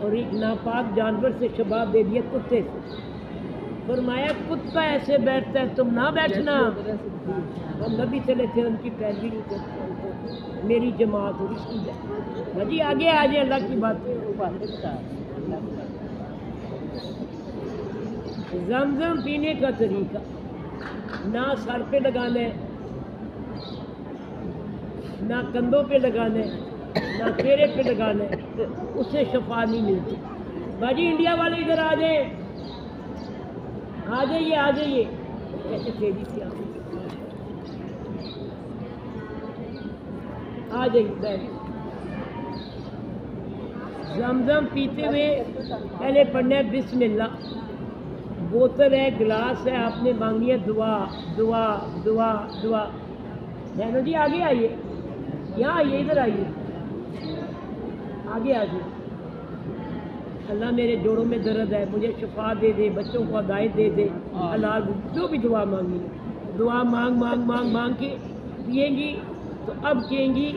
اور ایک ناپاک جانور سے شباب دے دیا، کتے سے۔ فرمایا کتا ایسے بیٹھتا ہے تم نہ بیٹھنا۔ اور نبی صلی اللہ علیہ وسلم کی پیروی نہیں کرتے، میری جماعت ہوگی اس کی جی آگے آ جائے اللہ کی باتیں۔ زمزم پینے کا طریقہ، نہ سر پہ لگانا ہے، نہ کندھوں پہ لگانا ہے، نہ چہرے پہ لگانا ہے، اس سے شفا نہیں ملتی۔ باجی انڈیا والے ادھر آ جائیں، آ جائیے آ جائیے، کیسے تیزی سے آ جائیے بیٹھ۔ زمزم پیتے ہوئے پہلے پڑھنا ہے بسم اللہ، بوتل ہے، گلاس ہے، آپ نے مانگنی ہے دعا دعا دعا دعا۔ بہنوں جی آگے آئیے، یہاں آئیے، ادھر آئیے، آگے آ جائیے۔ اللہ میرے جوڑوں میں درد ہے، مجھے شفا دے دے، بچوں کو ہدایت دے دے، حلال جو بھی دعا مانگی ہے، دعا مانگ مانگ مانگ مانگ کے پئیں گی تو اب کہیں گی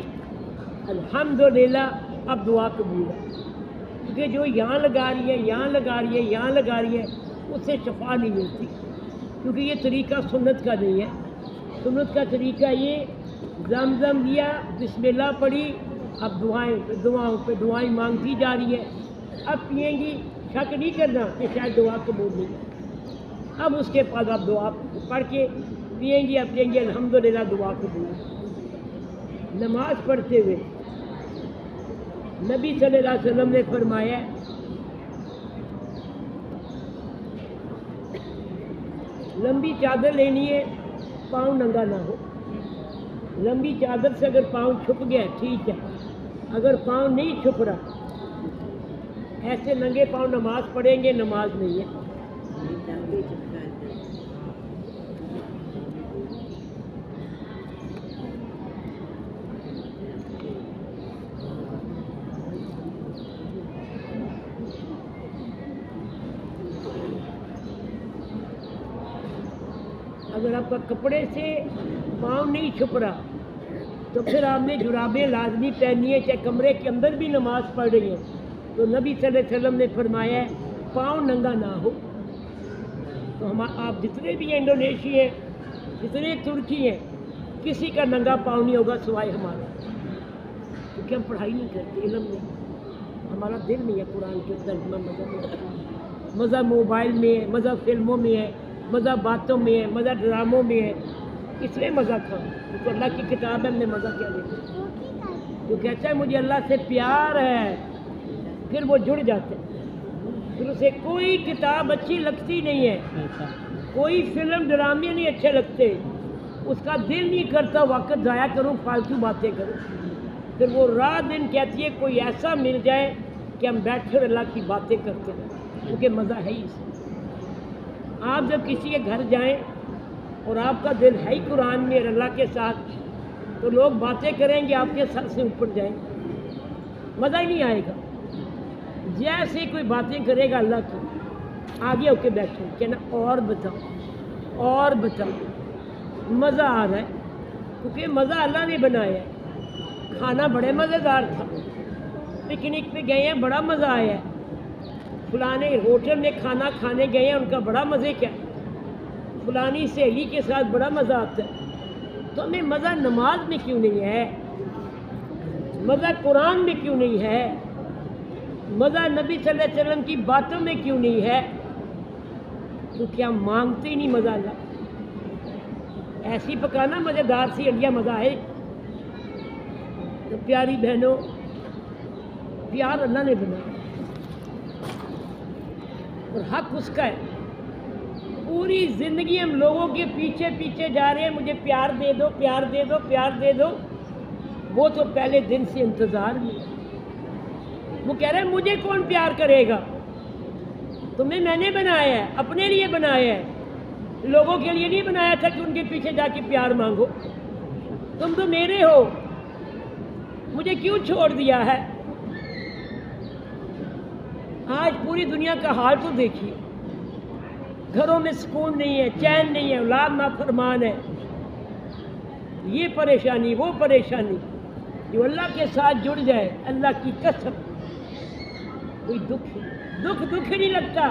الحمدللہ اب دعا قبول ہے۔ کیونکہ جو یہاں لگا رہی ہے، یہاں لگا رہی ہے، یہاں لگا رہی ہے، اس سے شفا نہیں ملتی، کیونکہ یہ طریقہ سنت کا نہیں ہے۔ سنت کا طریقہ یہ زمزم لیا، بسم اللہ پڑھی، اب دعاؤں پہ دعائیں مانگتی جا رہی ہے، اب پئیں گی، شک نہیں کرنا کہ شاید دعا قبول نہیں ہے، اب اس کے بعد اب دعا پڑھ کے پئیں گی، اب پئیں گی الحمدللہ دعا قبول ہے۔ نماز پڑھتے ہوئے نبی صلی اللہ علیہ وسلم نے فرمایا لمبی چادر لینی ہے، پاؤں ننگا نہ ہو۔ لمبی چادر سے اگر پاؤں چھپ گیا ٹھیک ہے، اگر پاؤں نہیں چھپ رہا، ایسے ننگے پاؤں نماز پڑھیں گے، نماز نہیں ہے۔ اگر آپ کا کپڑے سے پاؤں نہیں چھپ رہا تو پھر آپ نے جرابیں لازمی پہنی ہے، چاہے کمرے کے اندر بھی نماز پڑھ رہی ہیں تو نبی صلی اللہ علیہ وسلم نے فرمایا ہے پاؤں ننگا نہ ہو۔ تو آپ جتنے بھی انڈونیشی ہیں، جتنے ترکی ہیں، کسی کا ننگا پاؤں نہیں ہوگا سوائے ہمارا، کیونکہ ہم پڑھائی نہیں کرتے، علم نہیں، ہمارا دل نہیں ہے قرآن کے ترجمہ مذہب میں۔ مزہ موبائل میں ہے، مزہ فلموں میں ہے، مزہ باتوں میں ہے، مزہ ڈراموں میں ہے، اس لیے مزہ کھاؤ، کیونکہ اللہ کی کتاب ہے، ہم نے مزہ کیا لیتے۔ جو کہتا ہے مجھے اللہ سے پیار ہے، پھر وہ جڑ جاتے ہیں، پھر اسے کوئی کتاب اچھی لگتی نہیں ہے، کوئی فلم ڈرامے نہیں اچھے لگتے، اس کا دل نہیں کرتا وقت ضائع کروں، فالتو باتیں کروں، پھر وہ رات دن کہتی ہے کوئی ایسا مل جائے کہ ہم بیٹھے اور اللہ کی باتیں کرتے ہیں، کیونکہ مزہ ہے ہی اس میں۔ آپ جب کسی کے گھر جائیں اور آپ کا دل ہے ہی قرآن میں اور اللہ کے ساتھ، تو لوگ باتیں کریں گے آپ کے سر سے اوپر جائیں، مزہ ہی نہیں آئے گا۔ جیسے کوئی باتیں کرے گا اللہ کی، آگے ہو کے بیٹھو کہنا اور بتاؤ اور بتاؤ، مزہ آ رہا ہے، کیونکہ مزہ اللہ نے بنایا ہے۔ کھانا بڑے مزیدار تھا، پکنک پہ گئے ہیں، بڑا مزہ آیا ہے، فلانے ہوٹل میں کھانا کھانے گئے ہیں، ان کا بڑا مزے کیا، فلانی سہیلی کے ساتھ بڑا مزہ آتا ہے، تو ہمیں مزہ نماز میں کیوں نہیں ہے، مزہ قرآن میں کیوں نہیں ہے، مزہ نبی صلی اللہ علیہ وسلم کی باتوں میں کیوں نہیں ہے؟ کیونکہ ہم مانگتے ہی نہیں مزہ اللہ۔ ایسی پکانا مزیدار سی انڈیا مزہ ہے۔ تو پیاری بہنوں، پیار اللہ نے بنایا اور حق اس کا ہے۔ پوری زندگی ہم لوگوں کے پیچھے پیچھے جا رہے ہیں، مجھے پیار دے دو، پیار دے دو، پیار دے دو، وہ تو پہلے دن سے انتظار میں ہے۔ وہ کہہ رہے ہیں مجھے کون پیار کرے گا، تمہیں میں نے بنایا ہے، اپنے لیے بنایا ہے، لوگوں کے لیے نہیں بنایا تھا کہ ان کے پیچھے جا کے پیار مانگو۔ تم تو میرے ہو، مجھے کیوں چھوڑ دیا ہے؟ آج پوری دنیا کا حال تو دیکھیے، گھروں میں سکون نہیں ہے، چین نہیں ہے، اولاد نافرمان ہے، یہ پریشانی وہ پریشانی۔ جو اللہ کے ساتھ جڑ جائے، اللہ کی قسم کوئی دکھ نہیں لگتا،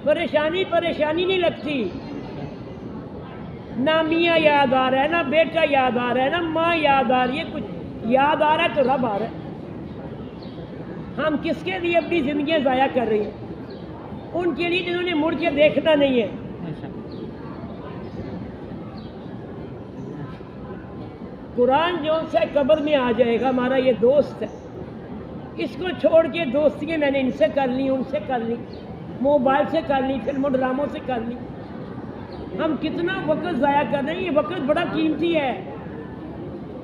پریشانی نہیں لگتی، نہ میاں یاد آ رہا ہے، نہ بیٹا یاد آ رہا ہے، نہ ماں یاد آ رہی ہے، کچھ یاد آ رہا ہے تو رب آ رہا ہے۔ ہم کس کے لیے اپنی زندگیاں ضائع کر رہی ہیں؟ ان کے لیے جنہوں نے مڑ کے دیکھنا نہیں ہے۔ قرآن جو سے قبر میں آ جائے گا، ہمارا یہ دوست ہے، اس کو چھوڑ کے دوستیاں میں نے ان سے کر لی، ان سے کر لی، موبائل سے کر لی، فلموں ڈراموں سے کر لی، ہم کتنا وقت ضائع کر رہے ہیں۔ یہ وقت بڑا قیمتی ہے،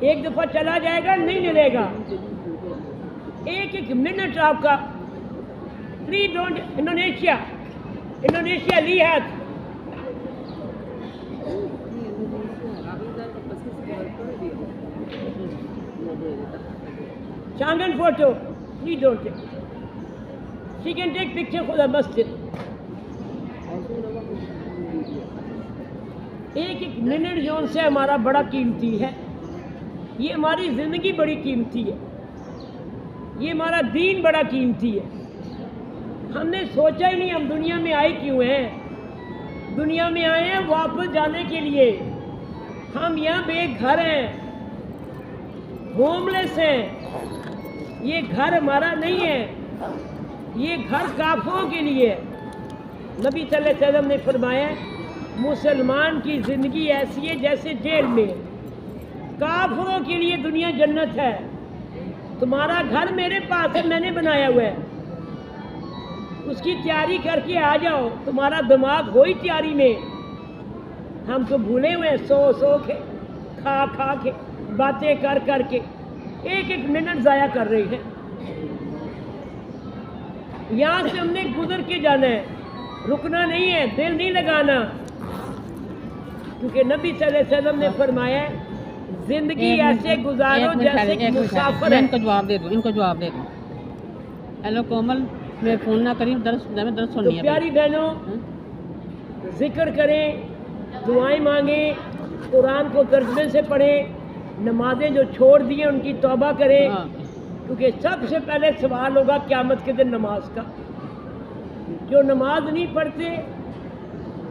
ایک دفعہ چلا جائے گا، نہیں ملے گا۔ ایک منٹ آپ کا پلیز ڈونٹ انڈونیشیا لی ہاتھ چاندن photo please don't take, she can take picture for the مسجد۔ ایک منٹ جو ان سے ہمارا بڑا قیمتی ہے، یہ ہماری زندگی بڑی قیمتی ہے، یہ ہمارا دین بڑا قیمتی ہے۔ ہم نے سوچا ہی نہیں ہم دنیا میں آئے کیوں ہیں۔ دنیا میں آئے ہیں واپس جانے کے لیے۔ ہم یہاں بے گھر ہیں، ہوم لیس ہیں، یہ گھر ہمارا نہیں ہے، یہ گھر کافروں کے لیے ہے۔ نبی صلی اللہ علیہ وسلم نے فرمایا مسلمان کی زندگی ایسی ہے جیسے جیل میں، کافروں کے لیے دنیا جنت ہے۔ تمہارا گھر میرے پاس ہے، میں نے بنایا ہوا ہے، اس کی تیاری کر کے آ جاؤ۔ تمہارا دماغ ہوئی تیاری میں، ہم تو بھولے ہوئے ہیں، سو کے کھا کے باتیں کر کے ایک منٹ ضائع کر رہے ہیں۔ یہاں سے ہم نے گزر کے جانا ہے، رکنا نہیں ہے، دل نہیں لگانا، کیونکہ نبی صلی اللہ علیہ وسلم نے فرمایا زندگی ایسے گزارو جیسے کہ مسافر ہے۔ ان کو جواب دے دو۔ ہیلو کومل، میں فون نہ کری، درس سننی ہے۔ پیاری بہنوں، ذکر کریں، دعائیں مانگیں، قرآن کو ترجمے سے پڑھیں، نمازیں جو چھوڑ دی ہیں ان کی توبہ کریں، کیونکہ سب سے پہلے سوال ہوگا قیامت کے دن نماز کا۔ جو نماز نہیں پڑھتے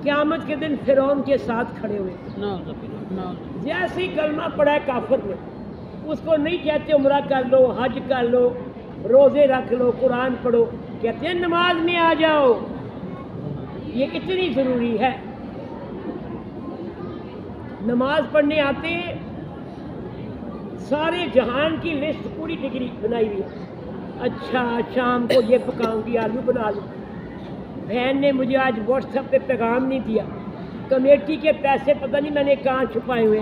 قیامت کے دن فرعون کے ساتھ کھڑے ہوئے، جیسے ہی کلمہ پڑھا ہے کافر نے، اس کو نہیں کہتے عمرہ کر لو، حج کر لو، روزے رکھ لو، قرآن پڑھو، کہتے ہیں نماز میں آ جاؤ۔ یہ اتنی ضروری ہے۔ نماز پڑھنے آتے ہیں، سارے جہان کی لسٹ پوری ڈگری بنائی ہوئی ہے۔ اچھا شام کو یہ پکاؤں گی، آلو بنا لوں۔ بہن نے مجھے آج واٹس ایپ پہ پیغام نہیں دیا، کمیٹی کے پیسے پتہ نہیں میں نے کہاں چھپائے ہوئے،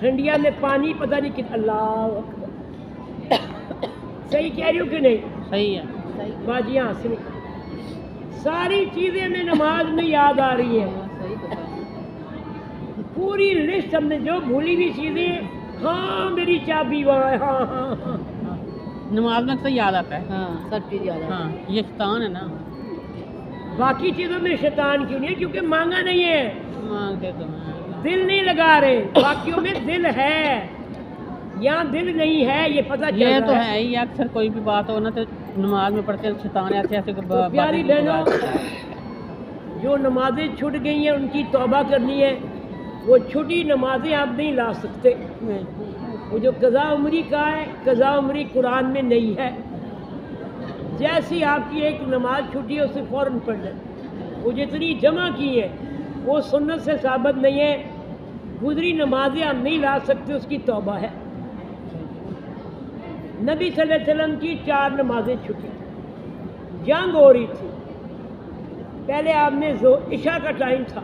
ہنڈیا میں پانی پتہ نہیں کتنا۔ اللہ اکبر، صحیح کہہ رہی ہوں کہ نہیں؟ صحیح ہے باجیاں سنیں، ساری چیزیں ہمیں نماز میں یاد آ رہی ہیں، پوری لسٹ ہم نے جو بھولی ہوئی چیزیں، ہاں میری چابی وہاں ہے، ہاں نماز میں اکثر یاد آتا ہے۔ ہاں سب چیز یاد ہاں یہ شیطان ہے نا، باقی چیزوں میں شیطان کیوں نہیں ہے؟ کیونکہ مانگا نہیں ہے، مانگتے تو دل نہیں لگا رہے۔ باقیوں میں دل ہے، یہاں دل نہیں ہے، یہ پتہ چل یہ رہا تو ہے۔ ہے ہی، اکثر کوئی بھی بات ہو نا تو نماز میں پڑھتے ہیں شیطان ایسے پیاری بہنوں، جو نمازیں چھوٹ گئی ہیں ان کی توبہ کرنی ہے۔ وہ چھٹی نمازیں آپ نہیں لا سکتے۔ وہ جو قضا عمری کا ہے، قضا عمری قرآن میں نہیں ہے۔ جیسی آپ کی ایک نماز چھٹی ہے اسے فوراً پڑھ لیں۔ وہ جتنی جمع کی ہے وہ سنت سے ثابت نہیں ہے، گزری نمازیں آپ نہیں لا سکتے، اس کی توبہ ہے۔ نبی صلی اللہ علیہ وسلم کی 4 نمازیں چھٹی، جنگ ہو رہی تھی، پہلے آپ نے عشاء کا ٹائم تھا،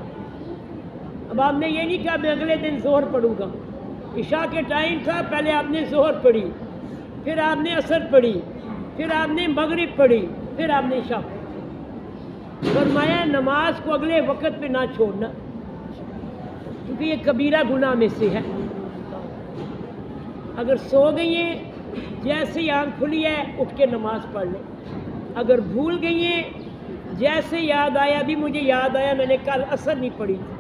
اب آپ نے یہ نہیں کہا میں اگلے دن ظہر پڑھوں گا، عشاء کے ٹائم تھا، پہلے آپ نے ظہر پڑھی، پھر آپ نے عصر پڑھی، پھر آپ نے مغرب پڑھی، پھر آپ نے عشاء پڑھی۔ فرمایا نماز کو اگلے وقت پہ نہ چھوڑنا، کیونکہ یہ کبیرہ گناہ میں سے ہے۔ اگر سو گئی ہیں، جیسے ہی آنکھ کھلی ہے اٹھ کے نماز پڑھ لیں۔ اگر بھول گئی ہیں، جیسے یاد آیا، ابھی مجھے یاد آیا میں نے کل عصر نہیں پڑھی تھی،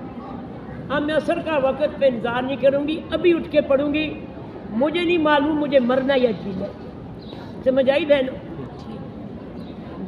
اب میں عصر کا وقت پہ انتظار نہیں کروں گی، ابھی اٹھ کے پڑھوں گی، مجھے نہیں معلوم مجھے مرنا یا جینا۔ سمجھ آئی بہنوں؟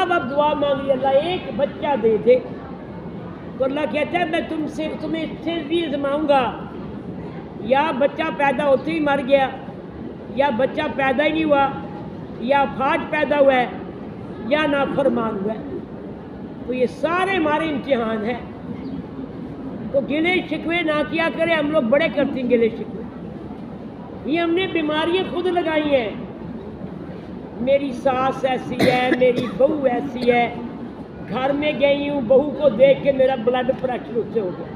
اب دعا مانگ لی اللہ ایک بچہ دے دے، تو اللہ کہتا ہے میں تمہیں صرف بھی آزماؤں گا، یا بچہ پیدا ہوتے ہی مر گیا، یا بچہ پیدا ہی نہیں ہوا، یا فاٹ پیدا ہوا ہے، یا نافرمان ہوا ہے، تو یہ سارے ہمارے امتحان ہیں۔ تو گلے شکوے نہ کیا کرے، ہم لوگ بڑے کرتے ہیں گلے شکوے، یہ ہم نے بیماریاں خود لگائی ہیں۔ میری ساس ایسی ہے، میری بہو ایسی ہے، گھر میں گئی ہوں بہو کو دیکھ کے میرا بلڈ پریشر اس سے ہو گیا،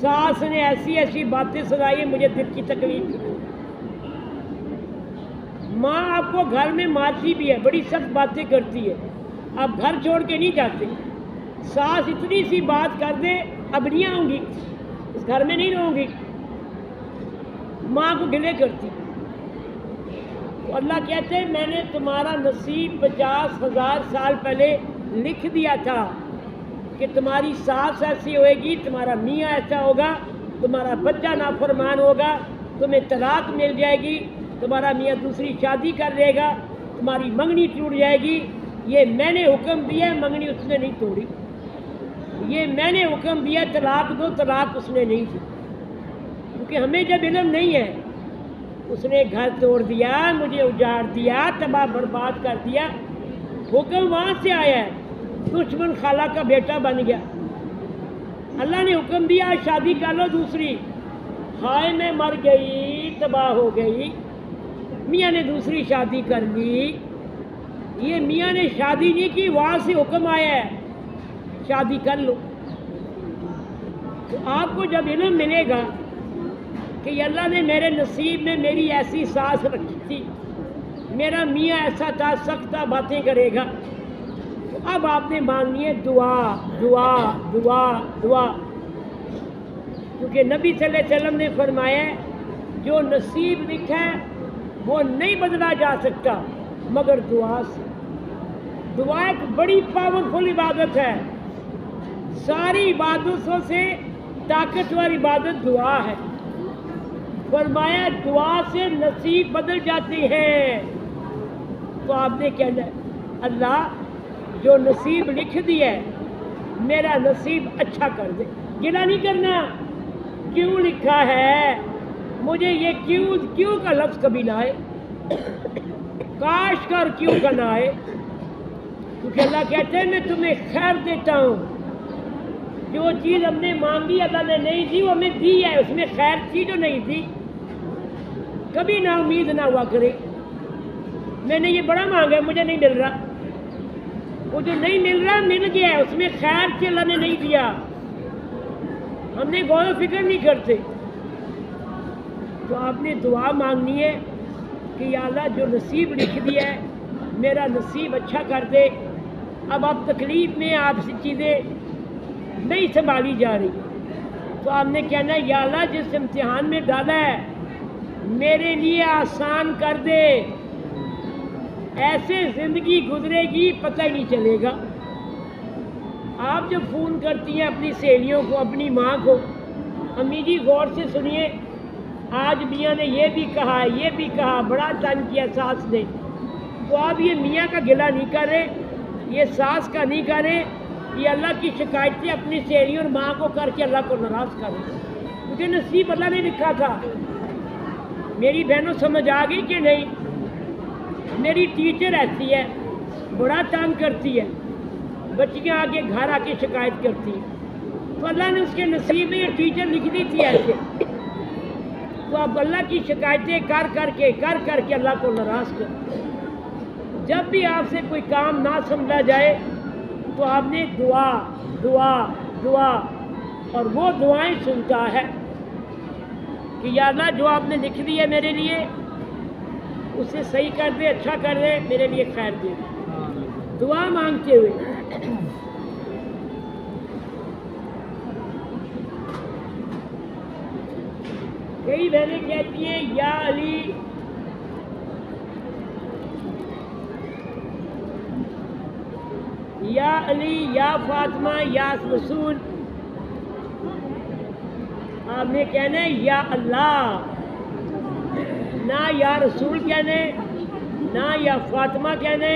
ساس نے ایسی ایسی باتیں سنائی ہیں مجھے دل کی تکلیف ہوئی۔ ماں آپ کو گھر میں مارتی بھی ہے، بڑی سخت باتیں کرتی ہے، آپ گھر چھوڑ کے نہیں جاتے، ساس اتنی سی بات کر دے اب نہیں آؤں گی، اس گھر میں نہیں رہوں گی، ماں کو گلے کرتی۔ تو اللہ کہتے ہیں میں نے تمہارا نصیب 50,000 سال پہلے لکھ دیا تھا کہ تمہاری ساس ایسی ہوئے گی، تمہارا میاں ایسا ہوگا، تمہارا بچہ نافرمان ہوگا، تمہیں طلاق مل جائے گی، تمہارا میاں دوسری شادی کر لے گا، تمہاری منگنی ٹوٹ جائے گی۔ یہ میں نے حکم دیا ہے، منگنی اس نے نہیں توڑی، یہ میں نے حکم دیا طلاق دو، طلاق اس نے نہیں دی، کیونکہ ہمیں جب علم نہیں ہے، اس نے گھر توڑ دیا، مجھے اجاڑ دیا، تباہ برباد کر دیا، حکم وہاں سے آیا ہے، دشمن خالہ کا بیٹا بن گیا، اللہ نے حکم دیا شادی کر لو دوسری، ہائے میں مر گئی، تباہ ہو گئی، میاں نے دوسری شادی کر لی۔ یہ میاں نے شادی نہیں کی، وہاں سے حکم آیا ہے شادی کر لو۔ تو آپ کو جب علم ملے گا کہ یہ اللہ نے میرے نصیب میں میری ایسی ساس رکھی تھی، میرا میاں ایسا تھا، سخت باتیں کرے گا، تو اب آپ نے مانگنی ہے دعا دعا دعا دعا، کیونکہ نبی صلی اللہ علیہ وسلم نے فرمایا ہے جو نصیب لکھا ہے وہ نہیں بدلا جا سکتا مگر دعا سے۔ دعا ایک بڑی پاورفل عبادت ہے، ساری عبادتوں سے طاقتور عبادت دعا ہے۔ فرمایا دعا سے نصیب بدل جاتے ہیں، تو آپ نے کہنا ہے اللہ جو نصیب لکھ دیا ہے میرا نصیب اچھا کر دے، گلا نہیں کرنا کیوں لکھا ہے، مجھے یہ کیوں کا لفظ کبھی نہ آئے، کاش کر کیوں کا نہ آئے، کیونکہ اللہ کہتے ہیں میں تمہیں خیر دیتا ہوں، جو چیز ہم نے مانگی اللہ نے نہیں دی وہ ہمیں دی ہے، اس میں خیر تھی جو نہیں دی، کبھی نا امید نہ ہوا کرے، میں نے یہ بڑا مانگا ہے مجھے نہیں مل رہا، وہ جو نہیں مل رہا مل گیا ہے، اس میں خیر سے اللہ نے نہیں دیا، ہم نے غور و فکر نہیں کرتے۔ تو آپ نے دعا مانگنی ہے کہ یا اللہ جو نصیب لکھ دیا ہے میرا نصیب اچھا کر دے۔ اب آپ تکلیف میں آپ سے چیزیں نہیں سنبھالی جا رہی، تو آپ نے کہنا ہے یا اللہ جس امتحان میں ڈالا ہے میرے لیے آسان کر دے، ایسے زندگی گزرے گی پتہ ہی نہیں چلے گا۔ آپ جب فون کرتی ہیں اپنی سہیلیوں کو، اپنی ماں کو، امی جی غور سے سنیے آج میاں نے یہ بھی کہا یہ بھی کہا، بڑا تنگ کیا ساس نے، تو آپ یہ میاں کا گلہ نہیں کر رہے، یہ ساس کا نہیں کر رہے، یہ اللہ کی شکایتیں اپنی سہیلیوں اور ماں کو کر کے اللہ کو ناراض کر رہے، کیونکہ نصیب اللہ نے لکھا تھا۔ میری بہنوں سمجھ آ گئی کہ نہیں؟ میری ٹیچر ایسی ہے، بڑا تنگ کرتی ہے، بچیاں آگے گھر آ کے شکایت کرتی ہیں، تو اللہ نے اس کے نصیب میں یہ ٹیچر لکھ دی تھی ایسے، تو اب اللہ کی شکایتیں کر کے اللہ کو ناراض کر۔ جب بھی آپ سے کوئی کام نہ سمجھا جائے تو آپ نے دعا دعا دعا، اور وہ دعائیں سنتا ہے کہ یا اللہ جو آپ نے لکھ دی ہے میرے لیے اسے صحیح کر دے، اچھا کر دے، میرے لیے خیر دے، دعا مانگتے ہوئے۔ کئی بہنیں کہتی ہیں یا علی یا علی یا فاطمہ یا رسول، آپ نے کہنا ہے یا اللہ، نہ یا رسول کہنے، نہ یا فاطمہ کہنے،